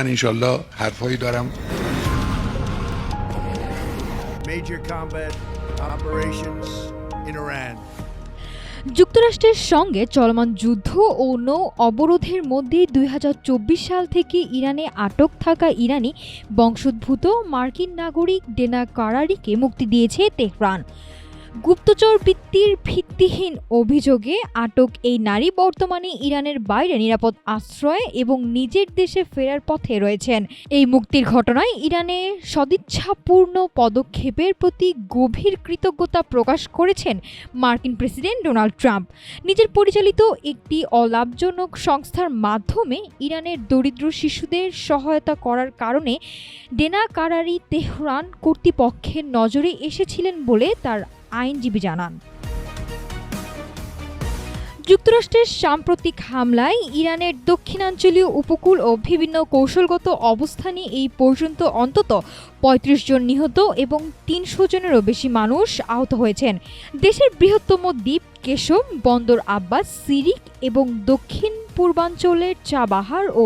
انشالله حرفایی دارم. Major combat operations in Iran. যুক্তরাষ্ট্রের সঙ্গে চলমান যুদ্ধ ও নৌ অবরোধের মধ্যে ২০২৪ সাল থেকে ইরানে আটক থাকা ইরানি বংশোদ্ভূত মার্কিন নাগরিক ডেনা কারারিকে মুক্তি দিয়েছে তেহরান। গুপ্তচর বৃত্তির ভিত্তিহীন অভিযোগে আটক এই নারী বর্তমানে ইরানের বাইরে নিরাপদ আশ্রয়ে এবং নিজের দেশে ফেরার পথে রয়েছেন। এই মুক্তির ঘটনায় ইরানে সদিচ্ছাপূর্ণ পদক্ষেপের প্রতি গভীর কৃতজ্ঞতা প্রকাশ করেছেন মার্কিন প্রেসিডেন্ট ডোনাল্ড ট্রাম্প। নিজের পরিচালিত একটি অলাভজনক সংস্থার মাধ্যমে ইরানের দরিদ্র শিশুদের সহায়তা করার কারণে ডেনা কারারি তেহরান কর্তৃপক্ষের নজরে এসেছিলেন বলে তার আইনজীবী জানান। যুক্তরাষ্ট্রের সাম্প্রতিক হামলায় ইরানের দক্ষিণাঞ্চলীয় উপকূল ও বিভিন্ন কৌশলগত অবস্থানে এই পর্যন্ত অন্তত ৩৫ জন নিহত এবং ৩০০ জনেরও বেশি মানুষ আহত হয়েছেন। দেশের বৃহত্তম দ্বীপ কেশম, বন্দর আব্বাস, সিরিক এবং দক্ষিণ পূর্বাঞ্চলের চাবাহার ও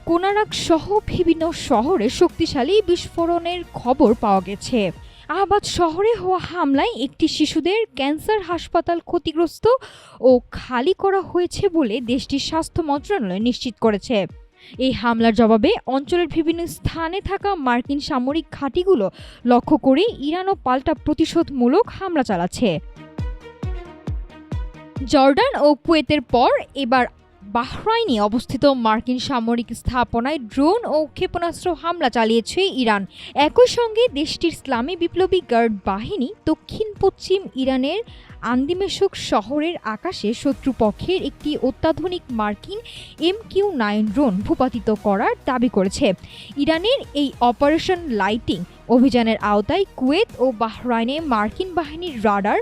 কোনারাক সহ বিভিন্ন শহরে শক্তিশালী বিস্ফোরণের খবর পাওয়া গেছে। আহবাদ শহরে হওয়া হামলায় একটি শিশুদের ক্যান্সার হাসপাতাল ক্ষতিগ্রস্ত ও খালি করা হয়েছে বলে দেশটির স্বাস্থ্য মন্ত্রণালয় নিশ্চিত করেছে। এই হামলার জবাবে অঞ্চলের বিভিন্ন স্থানে থাকা মার্কিন সামরিক ঘাঁটিগুলো লক্ষ্য করে ইরানও পাল্টা প্রতিশোধমূলক হামলা চালাচ্ছে। জর্ডান ও কুয়েতের পর এবার বাহরাইনে অবস্থিত মার্কিন সামরিক স্থাপনায় ড্রোন ও ক্ষেপণাস্ত্র হামলা চালিয়েছে ইরান। একই সঙ্গে দেশটির ইসলামী বিপ্লবী গার্ড বাহিনী দক্ষিণ পশ্চিম ইরানের আন্দিমেশক শহরের আকাশে শত্রুপক্ষের একটি অত্যাধুনিক মার্কিন MQ-9 ড্রোন ভূপাতিত করার দাবি করেছে। ইরানের এই অপারেশন লাইটিং অভিযানের আওতায় কুয়েত ও বাহরাইনে মার্কিন বাহিনীর রাডার,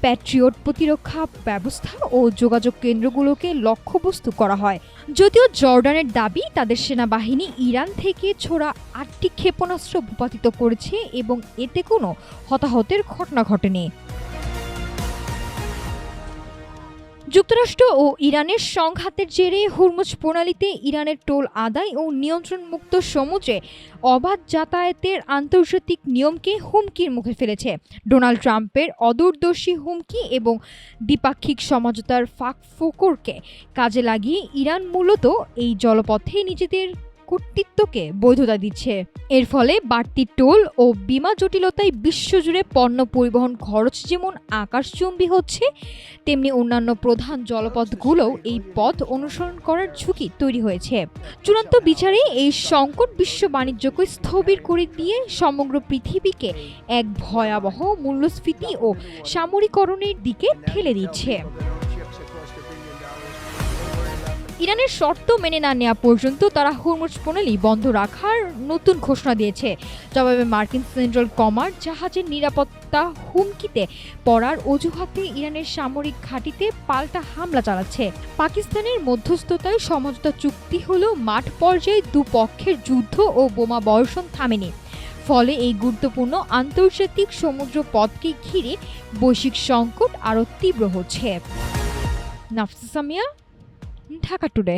প্যাট্রিয়ট প্রতিরক্ষা ব্যবস্থা ও যোগাযোগ কেন্দ্রগুলোকে লক্ষ্যবস্তু করা হয়। যদিও জর্ডানের দাবি তাদের সেনাবাহিনী ইরান থেকে ছোড়া ৮টি ক্ষেপণাস্ত্র ভূপাতিত করেছে এবং এতে কোনো হতাহতের ঘটনা ঘটেনি। যুক্তরাষ্ট্র ও ইরানের সংঘাতের জেরে হুরমুজ প্রণালীতে ইরানের টোল আদায় ও নিয়ন্ত্রণমুক্ত সমুদ্রে অবাধ যাতায়াতের আন্তর্জাতিক নিয়মকে হুমকির মুখে ফেলেছে। ডোনাল্ড ট্রাম্পের অদূরদর্শী হুমকি এবং দ্বিপাক্ষিক সমঝোতার ফাঁকফোকরকে কাজে লাগিয়ে ইরান মূলত এই জলপথে নিজেদের কর্তৃত্বকে বৈধতা দিচ্ছে। এর ফলে বাড়তি টোল ও বীমা জটিলতায় বিশ্বজুড়ে পণ্য পরিবহন খরচ যেমন আকাশচুম্বী হচ্ছে, তেমনি অন্যান্য প্রধান জলপথগুলোও এই পথ অনুসরণ করার ঝুঁকি তৈরি হয়েছে। চূড়ান্ত বিচারে এই সংকট বিশ্ব বাণিজ্যকে স্থবির করে দিয়ে সমগ্র পৃথিবীকে এক ভয়াবহ মূল্যস্ফীতি ও সামরিকরণের দিকে ঠেলে দিচ্ছে। ইরানের শর্ত মেনে না নেওয়া পর্যন্ত তারা হুরমুজ প্রণালী বন্ধ রাখার নতুন ঘোষণা দিয়েছে। জবাবে মার্কিন সেন্ট্রাল কমান্ড জাহাজের নিরাপত্তা হুমকিতে পড়ার অজুহাতে ইরানের সামরিক ঘাঁটিতে পাল্টা হামলা চালাচ্ছে। পাকিস্তানের মধ্যস্থতায় সমঝোতা চুক্তি হলেও মাঠ পর্যায়ে দুপক্ষের যুদ্ধ ও বোমা বর্ষণ থামেনি। ফলে এই গুরুত্বপূর্ণ আন্তর্জাতিক সমুদ্র পথকে ঘিরে বৈশ্বিক সংকট আরও তীব্র হচ্ছে। নাফিসা সামিয়া, ঢাকা টুডে।